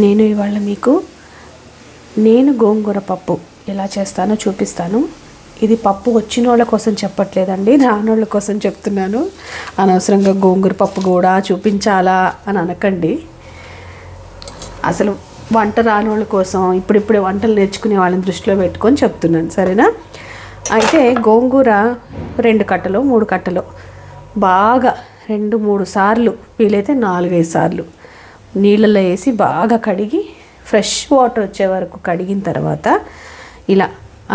నేను ఇవాళ మీకు గోంగూర పప్పు ఎలా చేస్తానో చూపిస్తాను. ఇది పప్పు వచ్చిన వాళ్ళ కోసం చెప్పట్లేదండి, రానోళ్ళ కోసం చెప్తున్నాను. అనవసరంగా గోంగూర పప్పు కూడా చూపించాలా అని అనకండి. అసలు వంట రానోళ్ళ కోసం ఇప్పుడిప్పుడే వంటలు నేర్చుకునే వాళ్ళని దృష్టిలో పెట్టుకొని చెప్తున్నాను, సరేనా? అయితే గోంగూర 2 కట్టలు 3 కట్టలు బాగా 2-3 సార్లు, వీలైతే 4-5 సార్లు నీళ్ళలో వేసి బాగా కడిగి ఫ్రెష్ వాటర్ వచ్చే వరకు కడిగిన తర్వాత ఇలా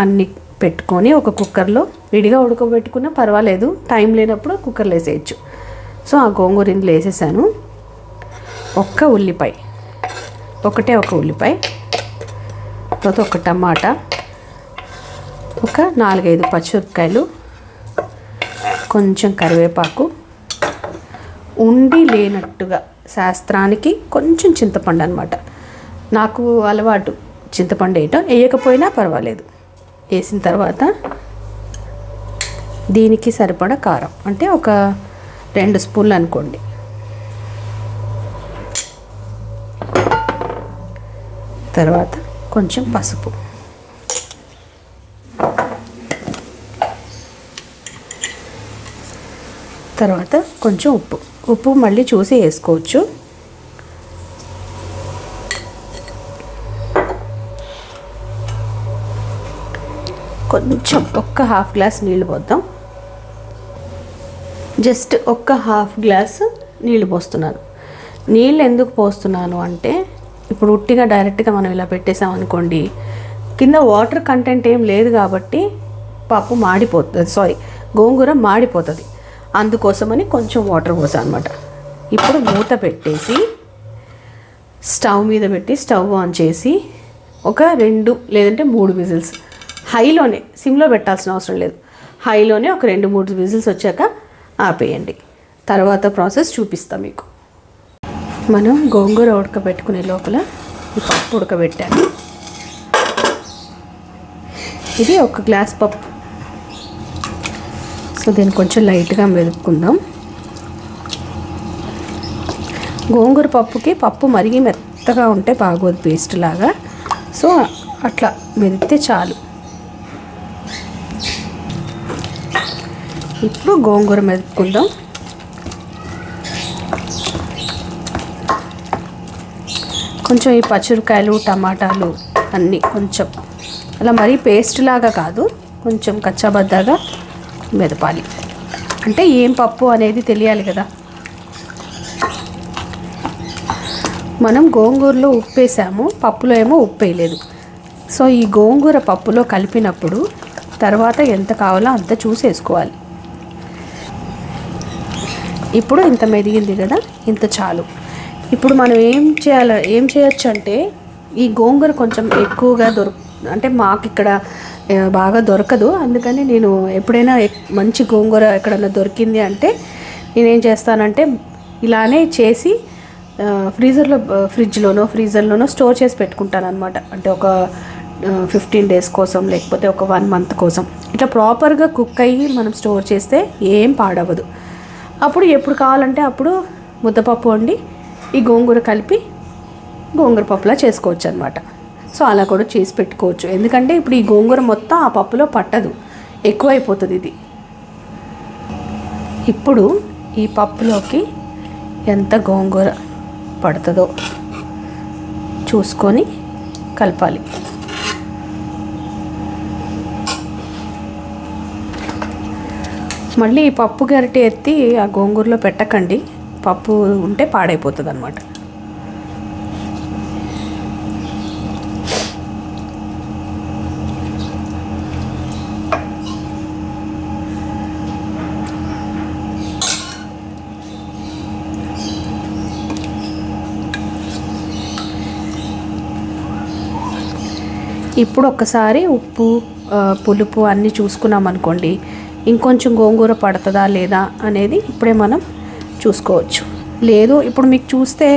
అన్ని పెట్టుకొని ఒక కుక్కర్లో విడిగా ఉడకబెట్టుకున్నా పర్వాలేదు, టైం లేనప్పుడు కుక్కర్లో వేసేయచ్చు. సో ఆ గోంగూర ఇందులో వేసేసాను. ఒక్క ఉల్లిపాయ, ఒకటే ఒక ఉల్లిపాయ, తర్వాత ఒక టమాటా, ఒక 4-5 పచ్చిమిరపకాయలు, కొంచెం కరివేపాకు, ఉండి లేనట్టుగా శాస్త్రానికి కొంచెం చింతపండు అనమాట. నాకు అలవాటు చింతపండు వేయటం, వేయకపోయినా పర్వాలేదు. వేసిన తర్వాత దీనికి సరిపడా కారం, అంటే ఒక 2 స్పూన్లు అనుకోండి. తర్వాత కొంచెం పసుపు, తర్వాత కొంచెం ఉప్పు మళ్ళీ చూసి వేసుకోవచ్చు. కొంచెం ఒక్క హాఫ్ గ్లాస్ నీళ్ళు పోద్దాం. జస్ట్ ఒక్క హాఫ్ గ్లాస్ నీళ్ళు పోస్తున్నాను. నీళ్ళు ఎందుకు పోస్తున్నాను అంటే, ఇప్పుడు ఉట్టిగా డైరెక్ట్గా మనం ఇలా పెట్టేసాం అనుకోండి, కింద వాటర్ కంటెంట్ ఏం లేదు కాబట్టి పప్పు మాడిపోతుంది, గోంగూర మాడిపోతుంది. అందుకోసమని కొంచెం వాటర్ పోసాను అనమాట. ఇప్పుడు మూత పెట్టేసి స్టవ్ మీద పెట్టి స్టవ్ ఆన్ చేసి ఒక 2 లేదంటే 3 విజిల్స్, హైలోనే, సిమ్లో పెట్టాల్సిన అవసరం లేదు, హైలోనే ఒక 2-3 విజిల్స్ వచ్చాక ఆపేయండి. తర్వాత ప్రాసెస్ చూపిస్తాం మీకు. మనం గోంగూర ఉడకబెట్టుకునే లోపల ఈ పప్పు ఉడకబెట్టాను. ఇది 1 గ్లాస్ పప్పు. సో దీన్ని కొంచెం లైట్గా మెదుపుకుందాం. గోంగూర పప్పుకి పప్పు మరిగి మెత్తగా ఉంటే బాగోదు, పేస్ట్ లాగా. సో అట్లా మెదిపితే చాలు. ఇప్పుడు గోంగూర మెదుపుకుందాం. కొంచెం ఈ పచ్చిమిరపకాయలు టమాటాలు అన్నీ కొంచెం అలా మరీ పేస్ట్ లాగా కాదు, కొంచెం కచ్చాబద్దాగా మెదపాలి. అంటే ఏం పప్పు అనేది తెలియాలి కదా. మనం గోంగూరలో ఉప్పు వేసాము, పప్పులో ఏమో ఉప్పు వేయలేదు. సో ఈ గోంగూర పప్పులో కలిపినప్పుడు తర్వాత ఎంత కావాలో అంత చూసేసుకోవాలి. ఇప్పుడు ఇంత మెదిగింది కదా, ఇంత చాలు. ఇప్పుడు మనం ఏం చేయొచ్చు అంటే, ఈ గోంగూర కొంచెం ఎక్కువగా అంటే మాకు ఇక్కడ బాగా దొరకదు, అందుకని నేను ఎప్పుడైనా మంచి గోంగూర ఎక్కడైనా దొరికింది అంటే నేనేం చేస్తానంటే ఇలానే చేసి ఫ్రీజర్లోనో స్టోర్ చేసి పెట్టుకుంటాను అనమాట. అంటే ఒక 15 డేస్ కోసం, లేకపోతే ఒక 1 మంత్ కోసం. ఇట్లా ప్రాపర్గా కుక్ అయ్యి మనం స్టోర్ చేస్తే ఏం పాడవదు. అప్పుడు ఎప్పుడు కావాలంటే అప్పుడు ముద్దపప్పు వండి ఈ గోంగూర కలిపి గోంగూర పప్పులా చేసుకోవచ్చు అనమాట. సో అలా కూడా చేసి పెట్టుకోవచ్చు. ఎందుకంటే ఇప్పుడు ఈ గోంగూర మొత్తం ఆ పప్పులో పట్టదు, ఎక్కువైపోతుంది ఇది. ఇప్పుడు ఈ పప్పులోకి ఎంత గోంగూర పడుతుందో చూసుకొని కలపాలి. మళ్ళీ ఈ పప్పు గరిటె ఎత్తి ఆ గోంగూరలో పెట్టకండి, పప్పు ఉంటే పాడైపోతుంది అన్నమాట. ఇప్పుడు ఒక్కసారి ఉప్పు పులుపు అన్నీ చూసుకున్నాం అనుకోండి, ఇంకొంచెం గోంగూర పడుతుందా లేదా అనేది ఇప్పుడే మనం చూసుకోవచ్చు. లేదు ఇప్పుడు మీకు చూస్తే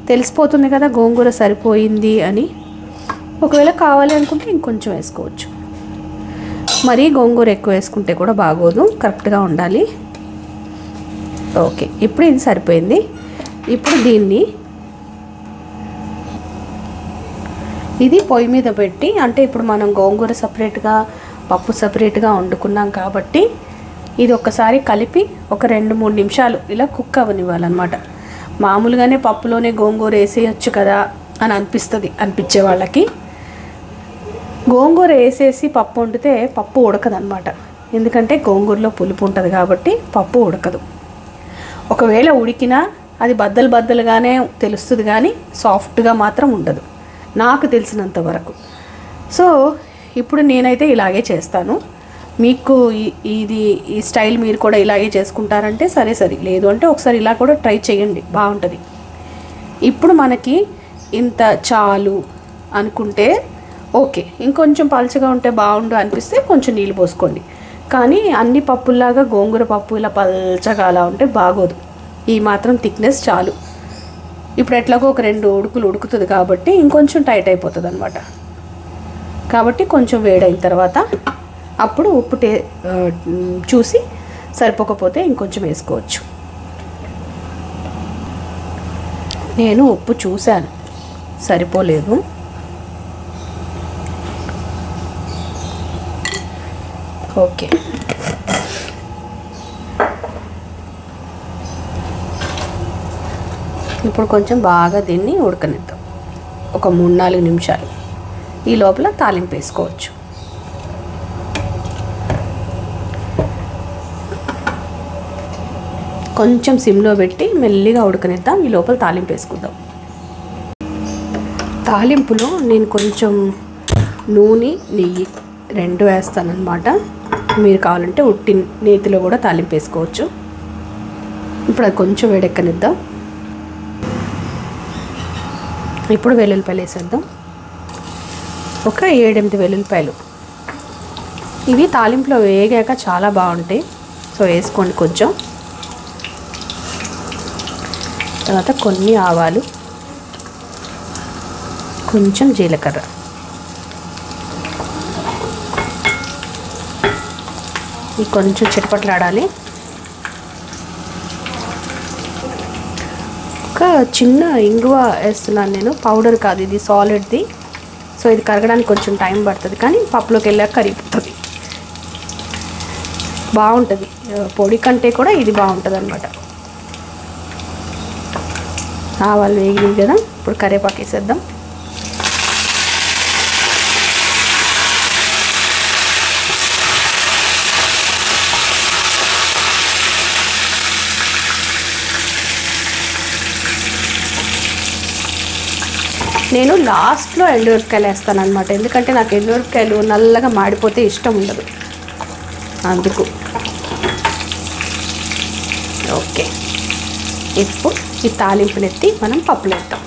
తెలిసిపోతుంది కదా గోంగూర సరిపోయింది అని. ఒకవేళ కావాలి అనుకుంటే ఇంకొంచెం వేసుకోవచ్చు. మరీ గోంగూర ఎక్కువ వేసుకుంటే కూడా బాగోదు, కరెక్ట్గా ఉండాలి. ఓకే, ఇప్పుడు ఇది సరిపోయింది. ఇప్పుడు దీన్ని ఇది పొయ్యి మీద పెట్టి, అంటే ఇప్పుడు మనం గోంగూర సపరేట్గా పప్పు సపరేట్గా వండుకున్నాం కాబట్టి ఇది ఒక్కసారి కలిపి ఒక 2-3 నిమిషాలు ఇలా కుక్ అవ్వనివ్వాలన్నమాట. మామూలుగానే పప్పులోనే గోంగూర వేసేయచ్చు కదా అని అనిపించే వాళ్ళకి గోంగూర వేసేసి పప్పు వండితే పప్పు ఉడకదన్నమాట. ఎందుకంటే గోంగూరలో పులుపు ఉంటుంది కాబట్టి పప్పు ఉడకదు. ఒకవేళ ఉడికినా అది బద్దలుగానే తెలుస్తుంది కానీ సాఫ్ట్గా మాత్రం ఉండదు నాకు తెలిసినంత వరకు. సో ఇప్పుడు నేనైతే ఇలాగే చేస్తాను. మీకు ఈ స్టైల్ మీరు కూడా ఇలాగే చేసుకుంటారంటే సరే, లేదు అంటే ఒకసారి ఇలా కూడా ట్రై చేయండి, బాగుంటుంది. ఇప్పుడు మనకి ఇంత చాలు అనుకుంటే ఓకే, ఇంకొంచెం పలుచగా ఉంటే బాగుండు అనిపిస్తే కొంచెం నీళ్ళు పోసుకోండి. కానీ అన్ని పప్పుల్లాగా గోంగూర పప్పు ఇలా పల్చగా అలా ఉంటే బాగోదు. ఈ మాత్రం థిక్నెస్ చాలు. ఇప్పుడు ఎట్లాగో ఒక 2 ఉడుకులు ఉడుకుతుంది కాబట్టి ఇంకొంచెం టైట్ అయిపోతుంది అనమాట. కాబట్టి కొంచెం వేడైన తర్వాత అప్పుడు ఉప్పు చూసి సరిపోకపోతే ఇంకొంచెం వేసుకోవచ్చు. నేను ఉప్పు చూశాను, సరిపోలేదు. ఓకే, ఇప్పుడు కొంచెం బాగా దీన్ని ఉడకనిద్దాం, ఒక 3-4 నిమిషాలు. ఈ లోపల తాలింపు వేసుకోవచ్చు. కొంచెం సిమ్లో పెట్టి మెల్లిగా ఉడకనిద్దాం. ఈ లోపల తాలింపు వేసుకుందాం. తాలింపులో నేను కొంచెం నూనె, నెయ్యి 2 వేస్తానన్నమాట. మీరు కావాలంటే ఉట్టి నేతిలో కూడా తాలింపు వేసుకోవచ్చు. ఇప్పుడు అది కొంచెం వేడెక్కనిద్దాం. ఇప్పుడు వెల్లుల్లిపాయలు వేసేద్దాం, ఒక 7-8 వెల్లుల్లిపాయలు. ఇవి తాలింపులో వేగాక చాలా బాగుంటాయి, సో వేసుకోండి కొంచెం. తర్వాత కొన్ని ఆవాలు, కొంచెం జీలకర్ర, ఇది కొంచెం చిటపట్లాడాలి. ఒక చిన్న ఇంగువ వేస్తున్నాను నేను, పౌడర్ కాదు ఇది, సాలిడ్ది. సో ఇది కరగడానికి కొంచెం టైం పడుతుంది, కానీ పప్పులోకి వెళ్ళాక కరిగిపోతుంది, బాగుంటుంది. పొడి కంటే కూడా ఇది బాగుంటుంది అన్నమాట. ఆవాలు వేగినాయి కదా, ఇప్పుడు కరివేపాకు వేసేద్దాం. నేను లాస్ట్లో ఎండుమిరపకాయలు వేస్తాను అనమాట, ఎందుకంటే నాకు ఎండుమిరపకాయలు నల్లగా మాడిపోతే ఇష్టం ఉండదు, అందుకు. ఓకే, ఇప్పుడు ఈ తాలింపునెత్తి మనం పప్పులు వేద్దాం.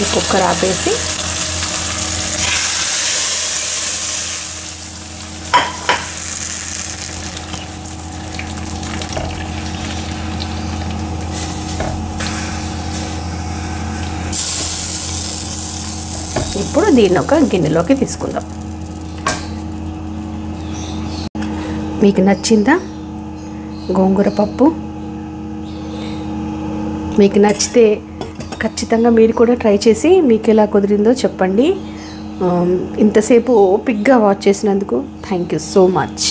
ఈ కుక్కర్ ఆపేసి ఇప్పుడు దీన్ని ఒక గిన్నెలోకి తీసుకుందాం. మీకు నచ్చిందా గోంగూర పప్పు? మీకు నచ్చితే ఖచ్చితంగా మీరు కూడా ట్రై చేసి మీకు ఎలా కుదిరిందో చెప్పండి. ఇంతసేపు ఓపిక్గా వాచ్ చేసినందుకు థ్యాంక్ యూ సో మచ్.